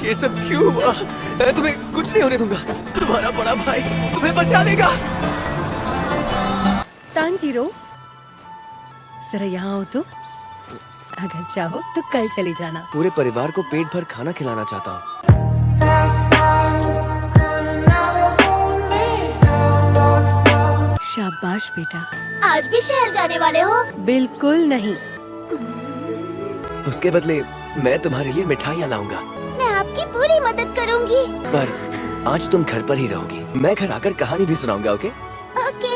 ये सब क्यों हुआ? मैं तुम्हें कुछ नहीं होने दूंगा। तुम्हारा बड़ा भाई तुम्हें बचा लेगा। तांजीरो, जरा यहाँ आओ तो। अगर चाहो तो कल चली जाना। पूरे परिवार को पेट भर खाना खिलाना चाहता हूँ। शाबाश बेटा। आज भी शहर जाने वाले हो? बिल्कुल नहीं। उसके बदले मैं तुम्हारे लिए मिठाइयाँ लाऊंगा। मैं आपकी पूरी मदद करूंगी। पर आज तुम घर पर ही रहोगी। मैं घर आकर कहानी भी सुनाऊंगा। ओके? ओके।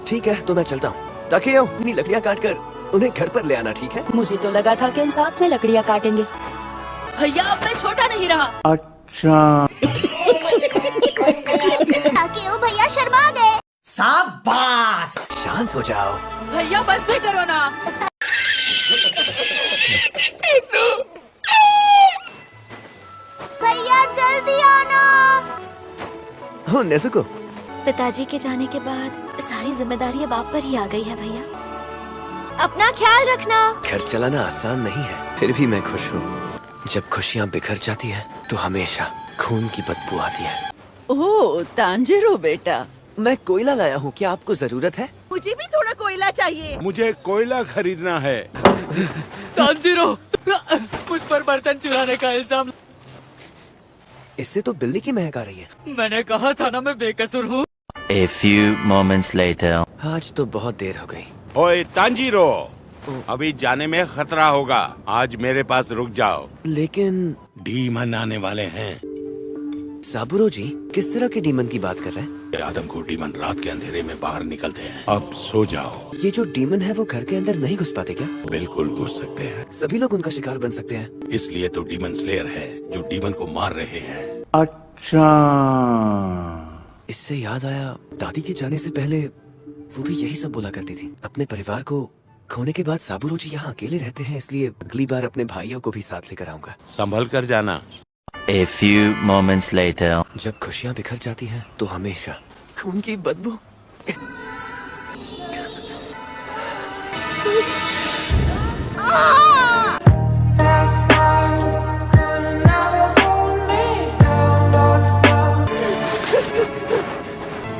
ठीक है, तो मैं चलता हूँ। ताकि अपनी लकड़ियाँ काट कर उन्हें घर पर ले आना, ठीक है? मुझे तो लगा था कि हम साथ में लकड़ियाँ काटेंगे। भैया अब मैं छोटा नहीं रहा। अच्छा। ताकि वो भैया शर्मा गए। शाबाश। शांत हो जाओ। भैया बस भी करो ना। भैया जल्दी आना। हो नेज़ुको। पिताजी के जाने के बाद सारी जिम्मेदारी अब आप पर ही आ गई है भैया। अपना ख्याल रखना। घर चलाना आसान नहीं है, फिर भी मैं खुश हूँ। जब खुशियाँ बिखर जाती हैं, तो हमेशा खून की बदबू आती है। ओह तांजीरो बेटा, मैं कोयला लाया हूँ, क्या आपको जरूरत है? मुझे भी थोड़ा कोयला चाहिए। मुझे कोयला खरीदना है। तांजीरो, मुझ पर बर्तन चुराने का इल्जाम। इससे तो बिल्ली की महक आ रही है। मैंने कहा था ना मैं बेकसूर हूँ। A few moments later. आज तो बहुत देर हो गई। ओए तांजीरो, अभी जाने में खतरा होगा। आज मेरे पास रुक जाओ। लेकिन डीमन आने वाले हैं। साबुरो जी, किस तरह के डीमन की बात कर रहे हैं? आदमखोर डीमन रात के अंधेरे में बाहर निकलते हैं। अब सो जाओ। ये जो डीमन है वो घर के अंदर नहीं घुस पाते क्या? बिल्कुल घुस सकते हैं। सभी लोग उनका शिकार बन सकते हैं। इसलिए तो डीमन स्लेयर है जो डीमन को मार रहे हैं। अच्छा। इससे याद आया, दादी के जाने से पहले वो भी यही सब बोला करती थी। अपने परिवार को खोने के बाद साबुरो जी यहाँ अकेले रहते हैं, इसलिए अगली बार अपने भाइयों को भी साथ लेकर आऊंगा। संभल कर जाना। A few moments later. जब खुशियाँ बिखर जाती हैं, तो हमेशा खून की बदबू।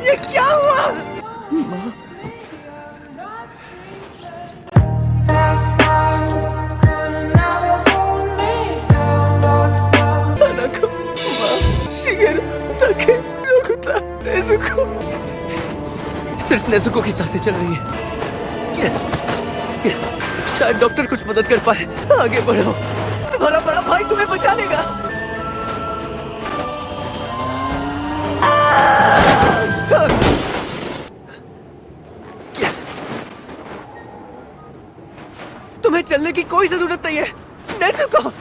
ये क्या हुआ? माँ, नेज़ुको। सिर्फ नेज़ुको की सांसें चल रही हैं। शायद डॉक्टर कुछ मदद कर पाए। आगे बढ़ो, तुम्हारा बड़ा भाई तुम्हें बचा लेगा। तुम्हें चलने की कोई जरूरत नहीं है, नेज़ुको।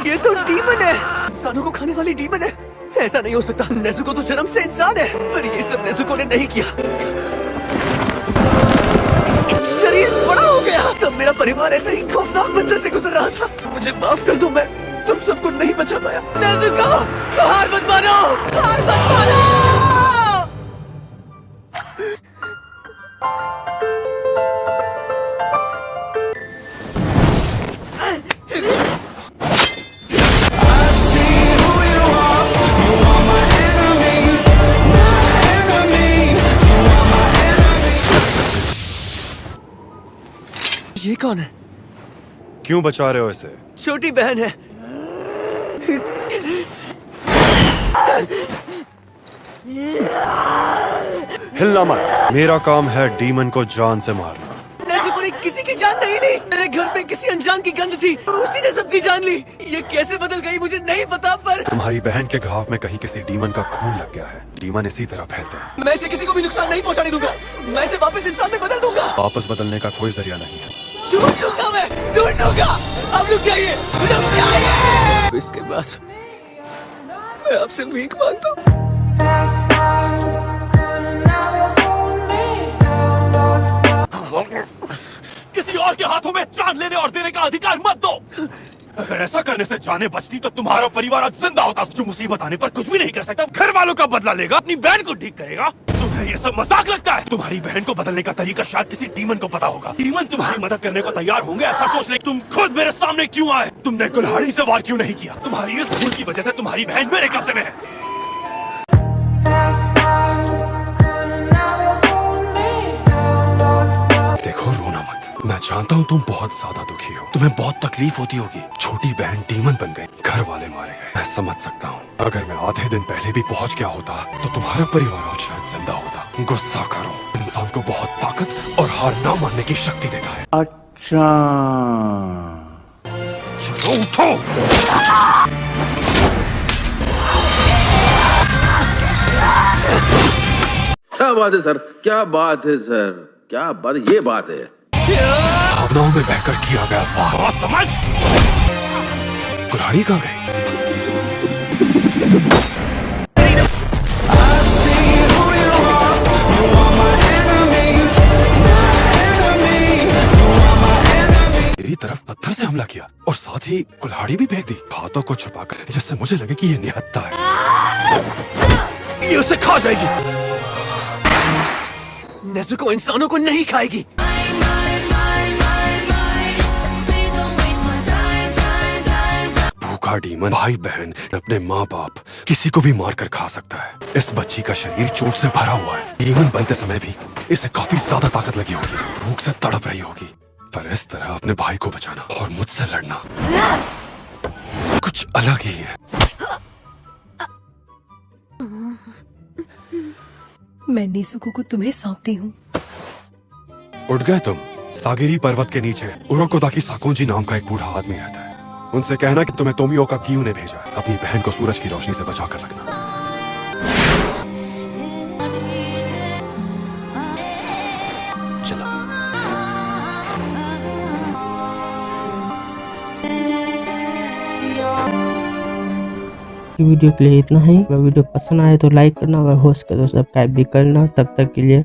ये तो डीमन है, इंसानों को खाने वाली डीमन है। ऐसा नहीं हो सकता। नेज़ुको तो जन्म से इंसान है, पर ये सब नेज़ुको ने नहीं किया। शरीर बड़ा हो गया, तब मेरा परिवार ऐसे ही खौफनाक मंजर से गुजर रहा था। मुझे माफ कर दो, मैं तुम सबको नहीं बचा पाया। नेज़ुको, तो हार मत मानो, हार मत मानो। ये कौन है? क्यों बचा रहे हो इसे? छोटी बहन है। हिलना मत। मेरा काम है डीमन को जान से मारना। नेज़ुको ने किसी की जान नहीं ली। मेरे घर में किसी अनजान की गंध थी, उसी ने सबकी जान ली। ये कैसे बदल गई मुझे नहीं पता, पर तुम्हारी बहन के घाव में कहीं किसी डीमन का खून लग गया है। डीमन इसी तरह फैलते हैं। मैं इसे किसी को भी नुकसान नहीं पहुंचाने दूंगा। मैं इसे वापस इंसान में बदल दूंगा। वापस बदलने का कोई जरिया नहीं है। ढूंढ लूंगा मैं, ढूंढ लूंगा। अब रुक जाइए, रुक जाइए। इसके बाद मैं आपसे भीख मांगता हूँ। किसी और के हाथों में जान लेने और देने का अधिकार मत दो। अगर ऐसा करने से जाने बचती तो तुम्हारा परिवार आज जिंदा होता। जो मुसीबत आने पर कुछ भी नहीं कर सकता, घर वालों का बदला लेगा, अपनी बहन को ठीक करेगा। तुम्हें तुम्हें ये सब मजाक लगता है? तुम्हारी बहन को बदलने का तरीका शायद किसी डीमन को पता होगा। डीमन तुम्हारी मदद करने को तैयार होंगे ऐसा सोच ले। तुम खुद मेरे सामने क्यों आए? तुमने कुल्हाड़ी से वार क्यों नहीं किया? तुम्हारी इस भूल की वजह से तुम्हारी बहन मेरे कब्जे में है। देखो, रोना मत। मैं जानता हूँ तुम बहुत ज्यादा दुखी हो, तुम्हें बहुत तकलीफ होती होगी। छोटी बहन डीमन बन गई, घर वाले मारे गए। मैं समझ सकता हूँ। अगर मैं आधे दिन पहले भी पहुँच गया होता तो तुम्हारा परिवार आज शायद जिंदा होता। गुस्सा करो, इंसान को बहुत ताकत और हार ना मानने की शक्ति देता है। अच्छा, चलो उठो। क्या बात है सर, क्या बात है सर, क्या बात, ये बात है। भावनाओं में बहकर किया गया वार समझ। कुल्हाड़ी कहाँ गई? मेरी तरफ पत्थर से हमला किया और साथ ही कुल्हाड़ी भी फेंक दी, हाथों को छुपाकर, जिससे मुझे लगे कि ये निहत्था है। ये उसे खा जाएगी। नेज़ुको इंसानों को नहीं खाएगी। भूखा डीमन भाई बहन, अपने माँ बाप, किसी को भी मार कर खा सकता है। इस बच्ची का शरीर चोट से भरा हुआ है। डीमन बनते समय भी इसे काफी ज्यादा ताकत लगी होगी, भूख से तड़प रही होगी। पर इस तरह अपने भाई को बचाना और मुझसे लड़ना कुछ अलग ही है। मैं नेज़ुको को तुम्हें सौंपती हूँ। उठ गए तुम? सागिरी पर्वत के नीचे उरोकोदाकी साकोंजी नाम का एक बूढ़ा आदमी रहता है। उनसे कहना कि तुम्हें तोमियो का गियू ने भेजा है। अपनी बहन को सूरज की रोशनी से बचा कर रखना। चलो। वीडियो के लिए इतना ही। अगर वीडियो पसंद आए तो लाइक करना, अगर हो सके तो सब्सक्राइब भी करना। तब तक के लिए